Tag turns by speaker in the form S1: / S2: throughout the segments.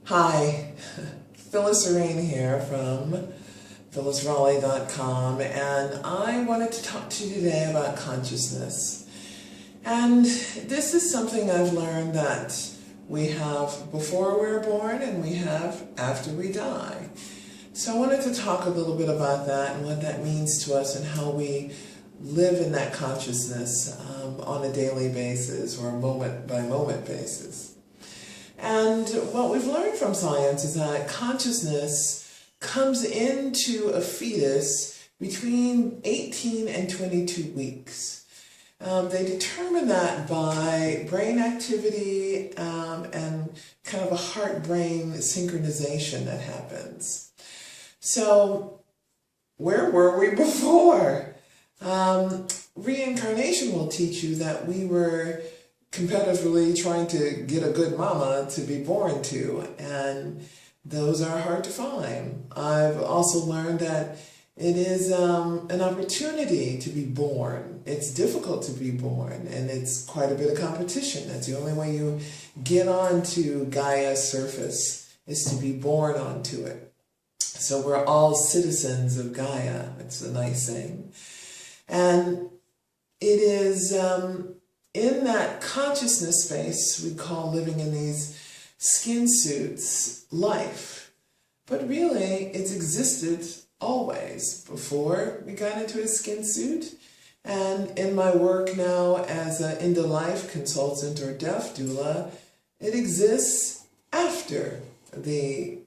S1: Hi, Phyllis Rain here from phyllisraleigh.com, and I wanted to talk to you today about consciousness. And this is something I've learned that we have before we're born and we have after we die. So I wanted to talk a little bit about that and what that means to us and how we live in that consciousness on a daily basis or a moment-by-moment basis. And what we've learned from science is that consciousness comes into a fetus between 18 and 22 weeks. They determine that by brain activity and kind of a heart-brain synchronization that happens. So, where were we before? Reincarnation will teach you that we were competitively trying to get a good mama to be born to, and those are hard to find. I've also learned that it is an opportunity to be born. It's difficult to be born, and it's quite a bit of competition. That's the only way you get onto Gaia's surface, is to be born onto it. So we're all citizens of Gaia. It's a nice thing. And it is in that consciousness space we call living in these skin suits life. But really, it's existed always before we got into a skin suit. And in my work now as an end-of-life consultant or death doula, it exists after the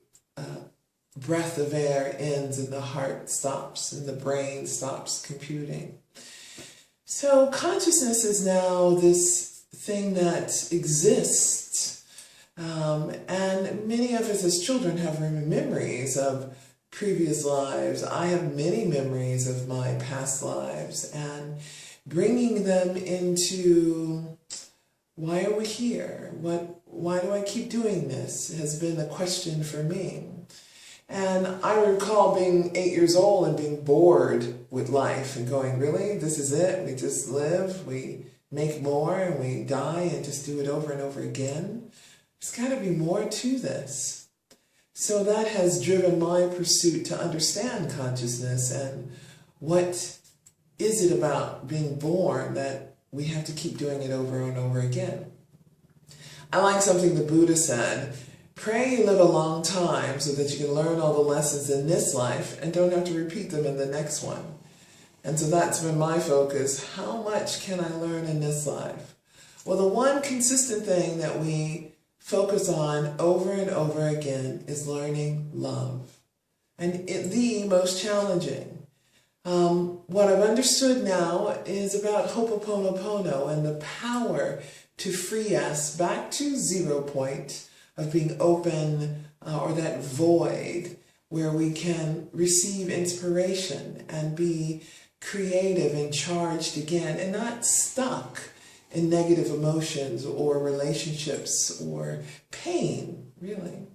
S1: breath of air ends and the heart stops and the brain stops computing. So consciousness is now this thing that exists, and many of us as children have memories of previous lives. I have many memories of my past lives, and bringing them into why are we here? Why do I keep doing this has been a question for me. And I recall being 8 years old and being bored with life and going, really? This is it? We just live, we make more, and we die and just do it over and over again? There's got to be more to this. So that has driven my pursuit to understand consciousness and what is it about being born that we have to keep doing it over and over again. I like something the Buddha said. Pray you live a long time so that you can learn all the lessons in this life and don't have to repeat them in the next one. And so that's been my focus. How much can I learn in this life? Well, the one consistent thing that we focus on over and over again is learning love. And the most challenging. What I've understood now is about Ho'oponopono and the power to free us back to 0 point of being open, or that void where we can receive inspiration and be creative and charged again and not stuck in negative emotions or relationships or pain, really,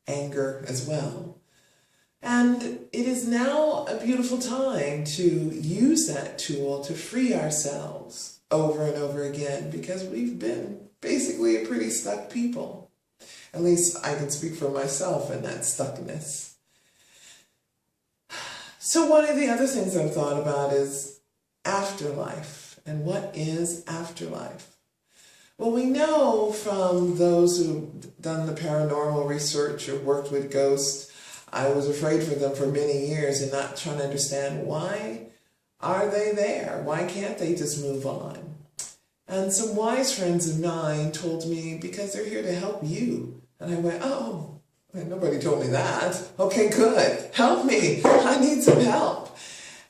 S1: anger as well. And it is now a beautiful time to use that tool to free ourselves over and over again, because we've been basically a pretty stuck people. At least I can speak for myself in that stuckness. So one of the other things I've thought about is afterlife. And what is afterlife? Well, we know from those who've done the paranormal research or worked with ghosts, I was afraid for them for many years and not trying to understand why are they there? Why can't they just move on? And some wise friends of mine told me, because they're here to help you. And I went, oh, nobody told me that. Okay, good. Help me. I need some help.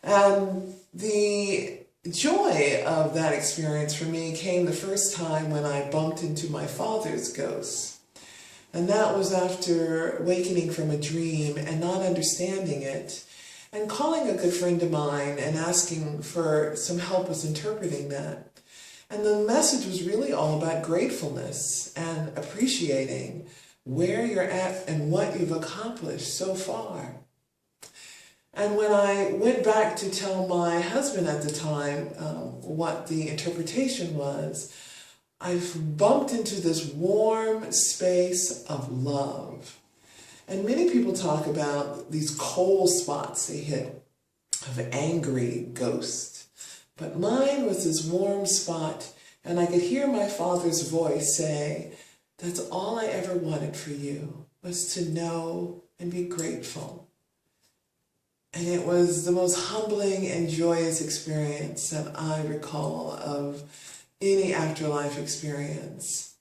S1: And the joy of that experience for me came the first time when I bumped into my father's ghost. And that was after awakening from a dream and not understanding it, and calling a good friend of mine and asking for some help with interpreting that. And the message was really all about gratefulness and appreciating where you're at and what you've accomplished so far. And when I went back to tell my husband at the time what the interpretation was, I've bumped into this warm space of love. And many people talk about these cold spots they hit of angry ghost. But mine was this warm spot, and I could hear my Father's voice say, that's all I ever wanted for you, was to know and be grateful. And it was the most humbling and joyous experience that I recall of any afterlife experience.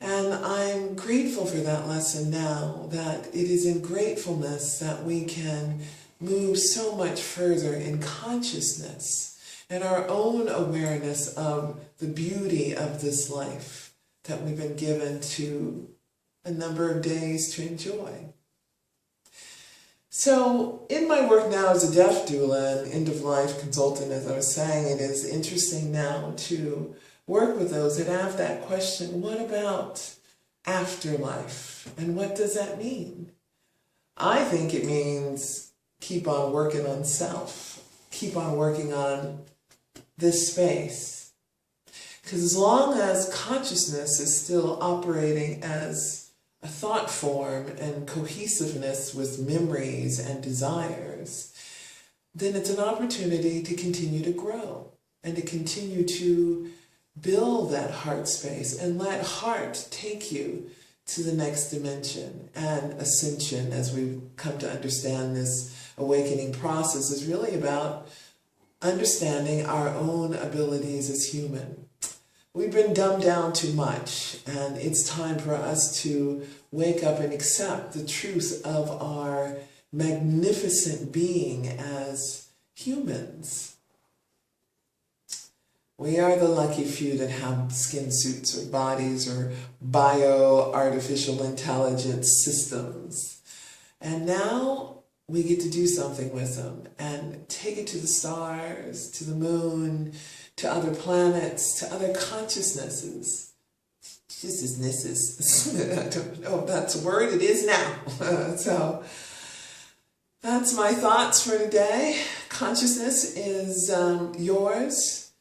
S1: And I'm grateful for that lesson now, that it is in gratefulness that we can move so much further in consciousness and our own awareness of the beauty of this life that we've been given to a number of days to enjoy. So in my work now as a death doula and end-of-life consultant, as I was saying, it is interesting now to work with those that have that question, what about afterlife? And what does that mean? I think it means keep on working on self, keep on working on this space. Because as long as consciousness is still operating as a thought form and cohesiveness with memories and desires, then it's an opportunity to continue to grow and to continue to build that heart space and let heart take you to the next dimension. And ascension, as we've come to understand this awakening process, is really about understanding our own abilities as human. We've been dumbed down too much, and it's time for us to wake up and accept the truth of our magnificent being as humans. We are the lucky few that have skin suits or bodies or bio-artificial intelligence systems. And now we get to do something with them and take it to the stars, to the moon, to other planets, to other consciousnesses. I don't know if that's a word, it is now. So that's my thoughts for today. Consciousness is yours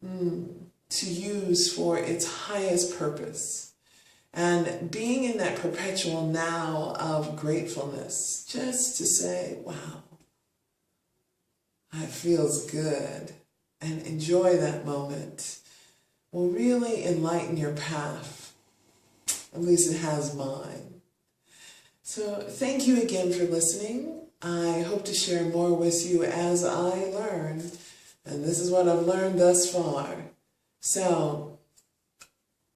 S1: to use for its highest purpose. And being in that perpetual now of gratefulness, just to say, wow, that feels good, and enjoy that moment, will really enlighten your path. At least it has mine. So thank you again for listening. I hope to share more with you as I learn. And this is what I've learned thus far. So